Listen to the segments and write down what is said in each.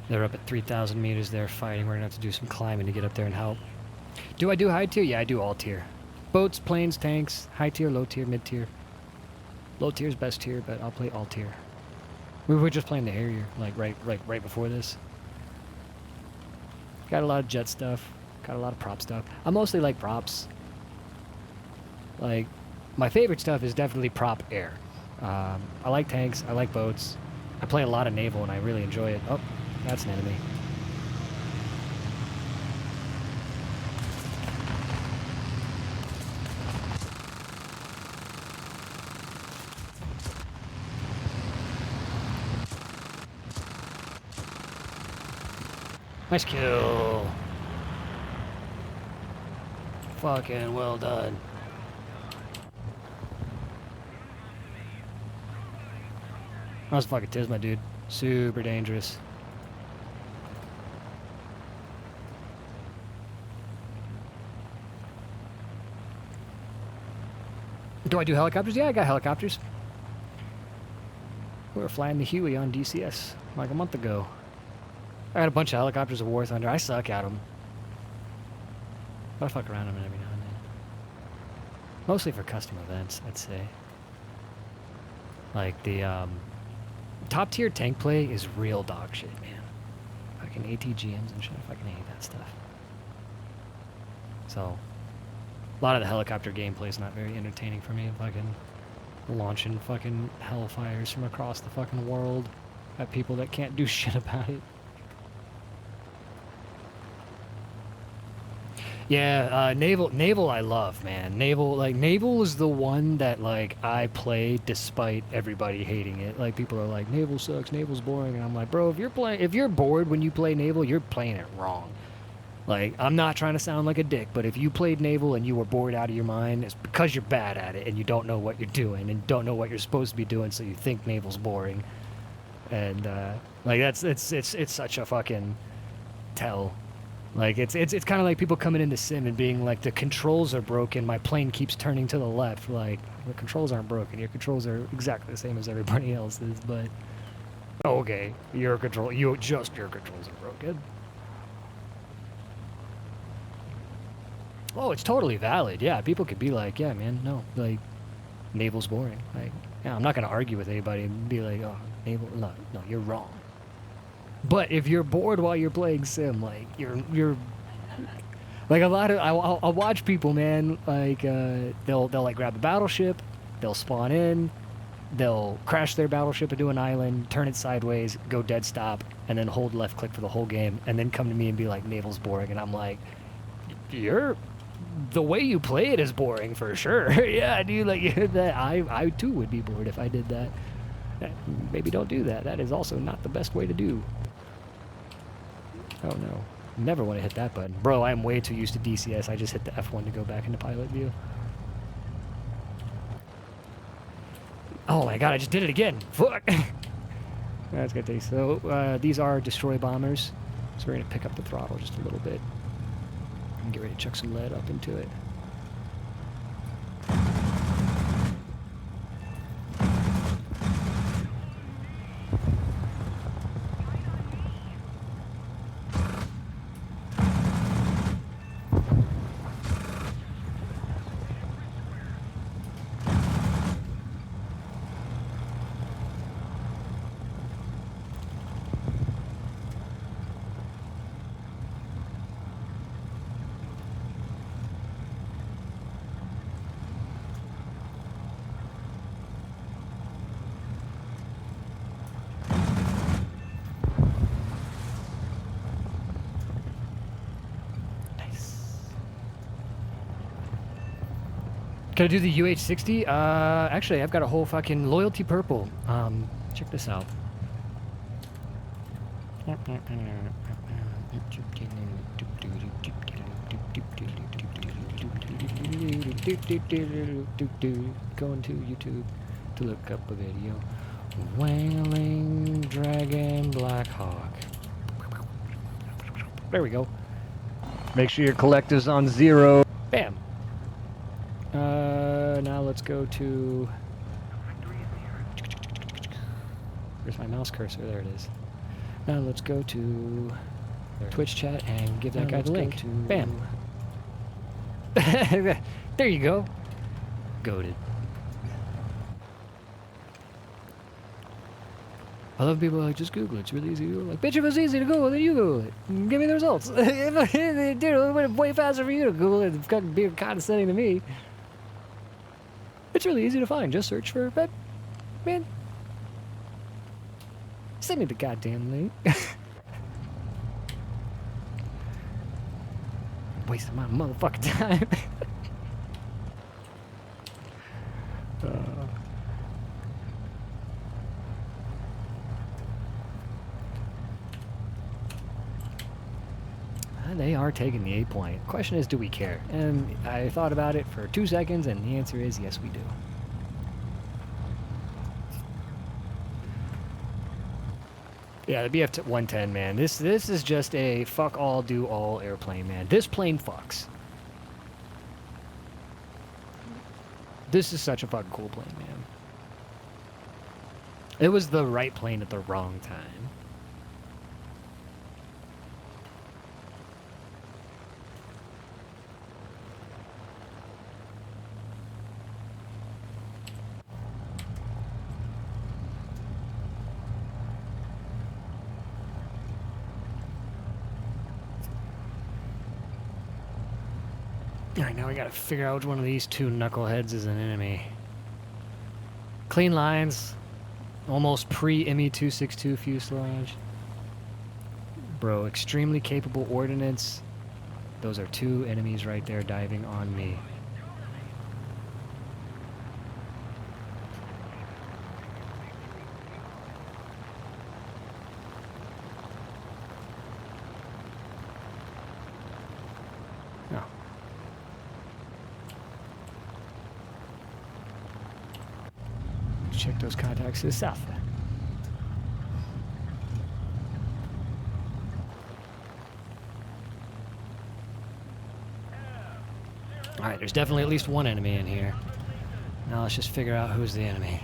They're up at 3,000 meters there fighting. We're gonna have to do some climbing to get up there and help. Do I do high tier? Yeah, I do all tier. Boats, planes, tanks, high tier, low tier, mid tier. Low tier is best tier, but I'll play all tier. We were just playing the Harrier, like right before this. Got a lot of jet stuff. Got a lot of prop stuff. I mostly like props. Like, my favorite stuff is definitely prop air. I like tanks. I like boats. I play a lot of naval and I really enjoy it. Oh, that's an enemy. Nice kill. Fucking well done. That was fucking Tisma, dude. Super dangerous. Do I do helicopters? Yeah, I got helicopters. We were flying the Huey on DCS like a month ago. I got a bunch of helicopters of War Thunder. I suck at them. But I fuck around them every now and then. Mostly for custom events, I'd say. Like the top tier tank play is real dog shit, man. Fucking ATGMs and shit. I fucking hate that stuff. So, a lot of the helicopter gameplay is not very entertaining for me. Fucking launching fucking hellfires from across the fucking world at people that can't do shit about it. Yeah, Naval I love, man. Naval is the one that, like, I play despite everybody hating it. Like, people are like, Naval sucks, Naval's boring, and I'm like, bro, if you're bored when you play Naval, you're playing it wrong. Like, I'm not trying to sound like a dick, but if you played Naval and you were bored out of your mind, it's because you're bad at it and you don't know what you're doing and don't know what you're supposed to be doing, so you think Naval's boring. And like, it's such a fucking tell. Like, it's kind of like people coming into Sim and being like, the controls are broken, my plane keeps turning to the left. Like, the controls aren't broken, your controls are exactly the same as everybody else's, but okay, your controls are broken. Oh, it's totally valid. Yeah, people could be like, yeah, man, no, like, Naval's boring. Like, yeah, I'm not gonna argue with anybody and be like, oh, Naval, no, you're wrong. But if you're bored while you're playing Sim, like, you're like, a lot of I'll watch people, man, like, they'll like grab a battleship, they'll spawn in, they'll crash their battleship into an island, turn it sideways, go dead stop, and then hold left click for the whole game, and then come to me and be like, Naval's boring, and I'm like, the way you play it is boring for sure. Yeah, dude, like, that I too would be bored if I did that. Maybe don't do that. That is also not the best way to do. Oh no. Never want to hit that button. Bro, I'm way too used to DCS. I just hit the F1 to go back into pilot view. Oh my god, I just did it again. Fuck. That's gonna take. So, these are destroy bombers. So we're gonna pick up the throttle just a little bit. And get ready to chuck some lead up into it. Can I do the UH-60? Actually, I've got a whole fucking loyalty purple. Check this out. Going to YouTube to look up a video. Wailing Dragon Black Hawk. There we go. Make sure your collector's on 0. Bam. Now let's go to... Where's my mouse cursor? There it is. Now let's go to Twitch chat and give that guy the link. Bam. There you go. Goated. I love people like, just Google it. It's really easy to Google. Like, bitch, if it's easy to Google, then you Google it. Give me the results. Dude, it would way faster for you to Google it than being condescending to me. It's really easy to find. Just search for, man. Send me the goddamn link. Wasting my motherfucking time. They are taking the 8 point. Question is, do we care? And I thought about it for 2 seconds, and the answer is yes, we do. Yeah, the BF-110, man. This is just a fuck all, do all airplane, man. This plane fucks. This is such a fucking cool plane, man. It was the right plane at the wrong time. Alright, now we gotta figure out which one of these two knuckleheads is an enemy. Clean lines. Almost pre-ME-262 fuselage. Bro, extremely capable ordnance. Those are two enemies right there diving on me. No. Check those contacts to the south. Alright, there's definitely at least one enemy in here. Now let's just figure out who's the enemy.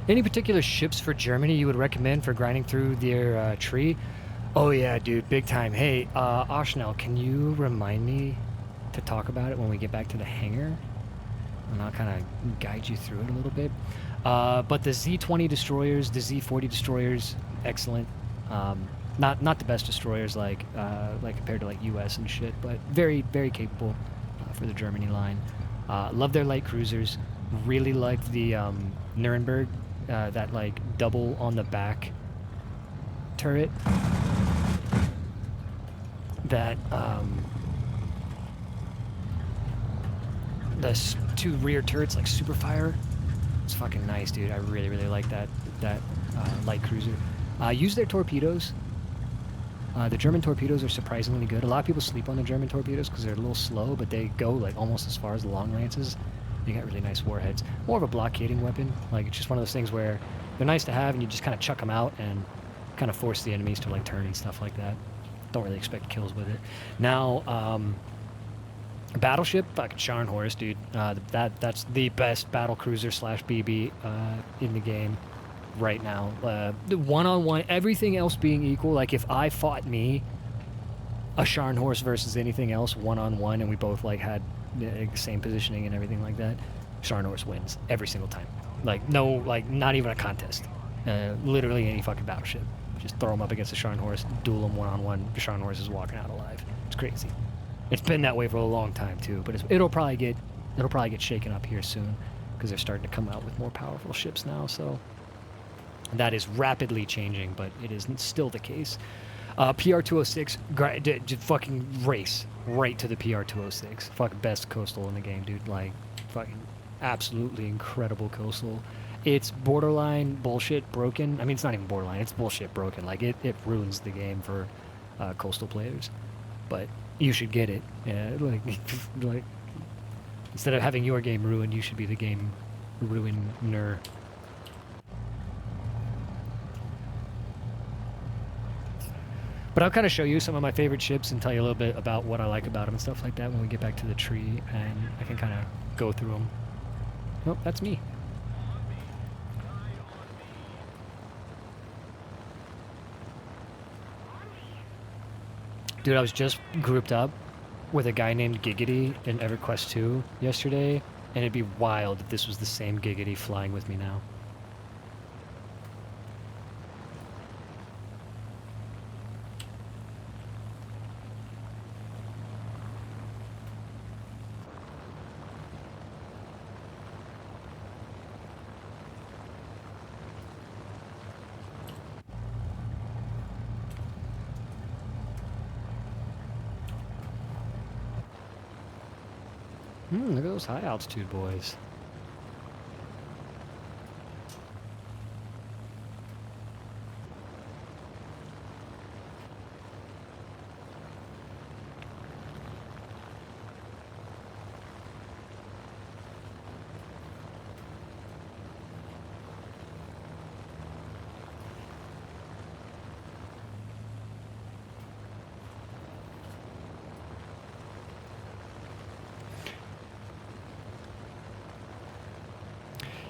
Any particular ships for Germany you would recommend for grinding through their tree? Oh yeah, dude, big time. Hey, Oshnell, can you remind me to talk about it when we get back to the hangar? And I'll kind of guide you through it a little bit. But the Z-20 destroyers, the Z-40 destroyers, excellent. Not the best destroyers like compared to like U.S. and shit, but very, very capable for the Germany line. Love their light cruisers. Really like the Nuremberg, that like double on the back turret. That the two rear turrets like super fire. It's fucking nice, dude. I really, really like that light cruiser. Use their torpedoes. The German torpedoes are surprisingly good. A lot of people sleep on the German torpedoes because they're a little slow, but they go like almost as far as the long lances. You got really nice warheads. More of a blockading weapon. Like, it's just one of those things where they're nice to have, and you just kind of chuck them out and kind of force the enemies to like turn and stuff like that. Don't really expect kills with it. Now, battleship, fucking Scharnhorst, dude. That's the best battle cruiser / BB in the game right now. The one-on-one, everything else being equal, like if I fought a Scharnhorst versus anything else one-on-one, and we both like had the same positioning and everything like that, Scharnhorst wins every single time. Like, no, like not even a contest. Literally any fucking battleship. Just throw them up against the Scharnhorst, duel them one-on-one. The Scharnhorst is walking out alive. It's crazy. It's been that way for a long time too, but it'll probably get shaken up here soon because they're starting to come out with more powerful ships now. So that is rapidly changing, but it is still the case. PR-206, fucking race right to the PR-206. Fucking best coastal in the game, dude. Like, fucking absolutely incredible coastal. It's borderline bullshit broken. I mean, it's not even borderline. It's bullshit broken. Like, it ruins the game for coastal players. But you should get it. Yeah, like instead of having your game ruined, you should be the game ruiner. But I'll kind of show you some of my favorite ships and tell you a little bit about what I like about them and stuff like that when we get back to the tree, and I can kind of go through them. Nope, that's me. Dude, I was just grouped up with a guy named Giggity in EverQuest 2 yesterday, and it'd be wild if this was the same Giggity flying with me now. Look at those high altitude boys.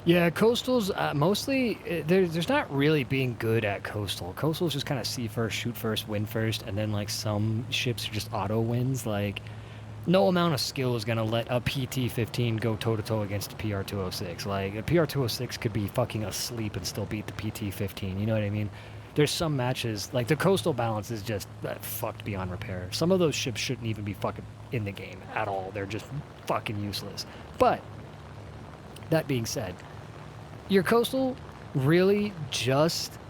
Yeah, coastals mostly there's not really being good at coastal. Coastal's just kind of see first, shoot first, win first, and then like some ships are just auto wins. Like no amount of skill is gonna let a PT-15 go toe to toe against a PR-206. Like a PR-206 could be fucking asleep and still beat the PT-15. You know what I mean? There's some matches like the coastal balance is just fucked beyond repair. Some of those ships shouldn't even be fucking in the game at all. They're just fucking useless. But that being said, your coastal really just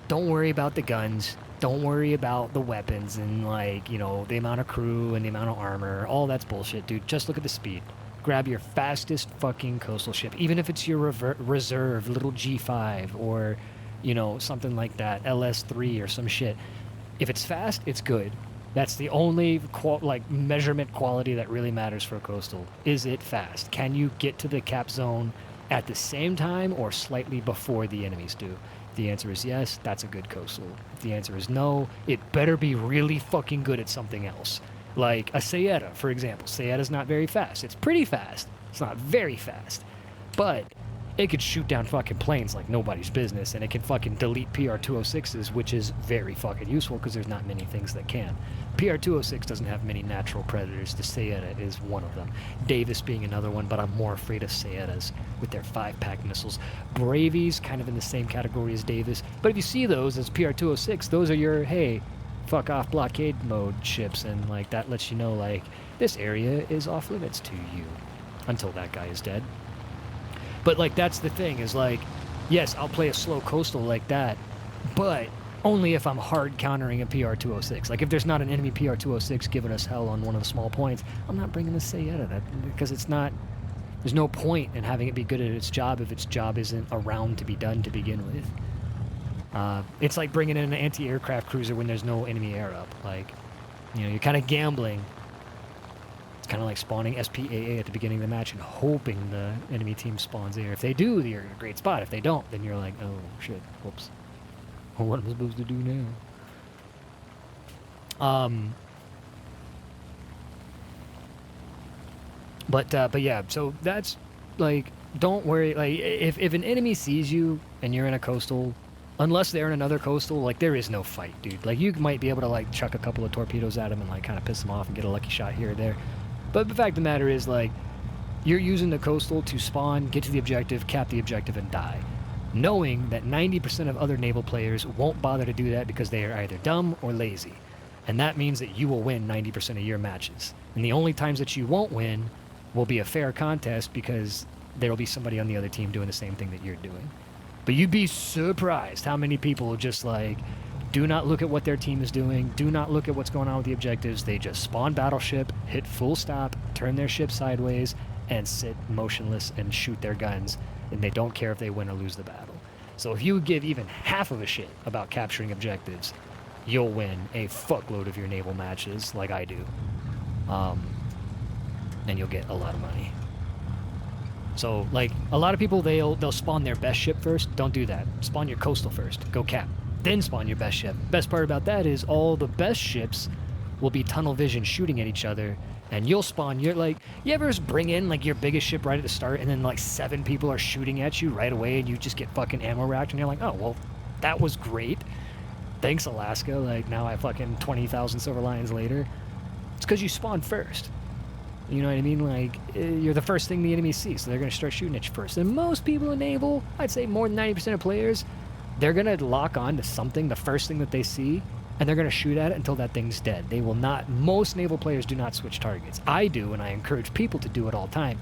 don't worry about the guns, don't worry about the weapons and like, you know, the amount of crew and the amount of armor. All that's bullshit, dude. Just look at the speed. Grab your fastest fucking coastal ship, even if it's your reserve little G5 or, you know, something like that, LS3 or some shit. If it's fast, it's good. That's the only measurement quality that really matters for a coastal. Is it fast? Can you get to the cap zone at the same time or slightly before the enemies do? If the answer is yes, that's a good coastal. If the answer is no, it better be really fucking good at something else. Like a Sayeta, for example. Sayeta's not very fast. It's pretty fast. It's not very fast. But it could shoot down fucking planes like nobody's business, and it can fucking delete PR-206s, which is very fucking useful because there's not many things that can. PR-206 doesn't have many natural predators. The Sayeta is one of them. Davis being another one, but I'm more afraid of Sayetas with their 5-pack missiles. Bravies, kind of in the same category as Davis. But if you see those as PR-206, those are your, hey, fuck off blockade mode ships, and like that lets you know, like, this area is off limits to you until that guy is dead. But like that's the thing is like, yes, I'll play a slow coastal like that, but only if I'm hard countering a PR-206. Like if there's not an enemy PR-206 giving us hell on one of the small points, I'm not bringing the Sayeta because it's not. There's no point in having it be good at its job if its job isn't around to be done to begin with. It's like bringing in an anti-aircraft cruiser when there's no enemy air up. Like, you know, you're kind of gambling. It's kind of like spawning SPAA at the beginning of the match and hoping the enemy team spawns there. If they do, you're in a great spot. If they don't, then you're like, oh shit, whoops. What am I supposed to do now? But yeah, so that's like, don't worry. Like, if an enemy sees you and you're in a coastal, unless they're in another coastal, like there is no fight, dude. Like you might be able to like chuck a couple of torpedoes at them and like kind of piss them off and get a lucky shot here or there. But the fact of the matter is, like, you're using the coastal to spawn, get to the objective, cap the objective, and die. Knowing that 90% of other naval players won't bother to do that because they are either dumb or lazy. And that means that you will win 90% of your matches. And the only times that you won't win will be a fair contest because there will be somebody on the other team doing the same thing that you're doing. But you'd be surprised how many people just, like, do not look at what their team is doing. Do not look at what's going on with the objectives. They just spawn battleship, hit full stop, turn their ship sideways, and sit motionless and shoot their guns. And they don't care if they win or lose the battle. So if you give even half of a shit about capturing objectives, you'll win a fuckload of your naval matches like I do. And you'll get a lot of money. So, like, a lot of people, they'll spawn their best ship first. Don't do that. Spawn your coastal first. Go cap. Then spawn your best ship. Best part about that is all the best ships will be tunnel vision shooting at each other, and you'll spawn your, like, you ever just bring in, like, your biggest ship right at the start, and then, like, 7 people are shooting at you right away, and you just get fucking ammo racked, and you're like, oh, well, that was great. Thanks, Alaska. Like, now I fucking 20,000 Silver Lions later. It's because you spawned first. You know what I mean? Like, you're the first thing the enemy sees, so they're going to start shooting at you first. And most people in Naval, I'd say more than 90% of players, they're going to lock on to something, the first thing that they see, and they're going to shoot at it until that thing's dead. They will not, most Naval players do not switch targets. I do, and I encourage people to do it all the time.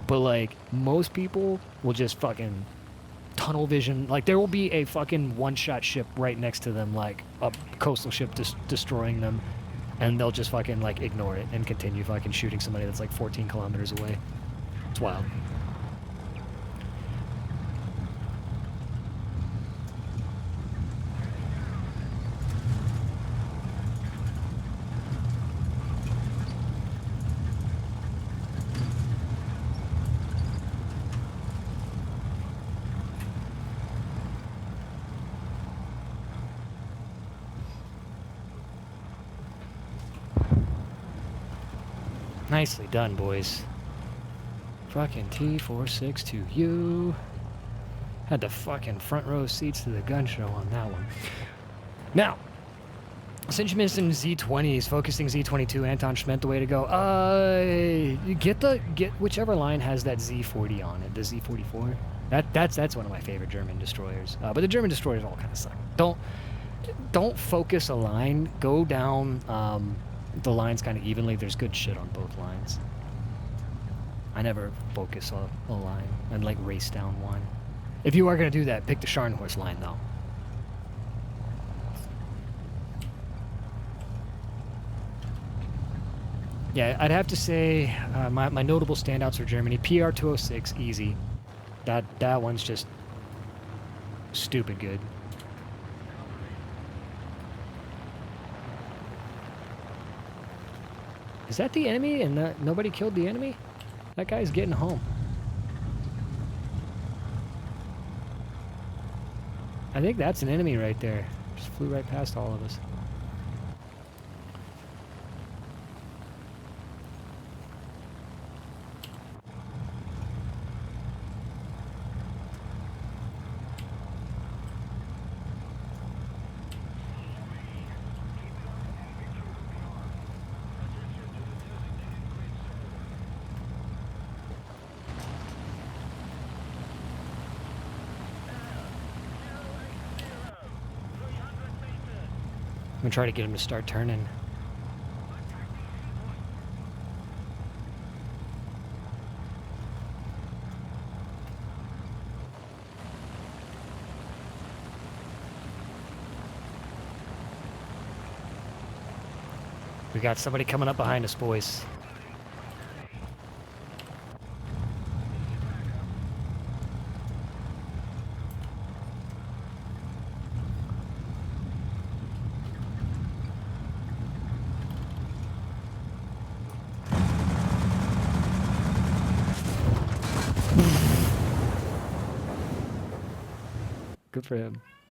But, like, most people will just fucking tunnel vision. Like, there will be a fucking one-shot ship right next to them, like a coastal ship destroying them. And they'll just fucking, like, ignore it and continue fucking shooting somebody that's, like, 14 kilometers away. It's wild. Nicely done, boys. Fucking T462U. Had the fucking front row seats to the gun show on that one. Now, since you mentioned Z20s, focusing Z22, Anton Schmidt, the way to go. Get whichever line has that Z40 on it, the Z44. That's one of my favorite German destroyers. But the German destroyers all kind of suck. Don't focus a line. Go down the lines kind of evenly. There's good shit on both lines. I never focus a line and like race down one. If you are gonna do that, pick the Scharnhorst line though. Yeah, I'd have to say my notable standouts for Germany. PR206, easy. That one's just stupid good. Is that the enemy and nobody killed the enemy? That guy's getting home. I think that's an enemy right there. Just flew right past all of us. I'm gonna try to get him to start turning. We got somebody coming up behind us, boys. Good for him.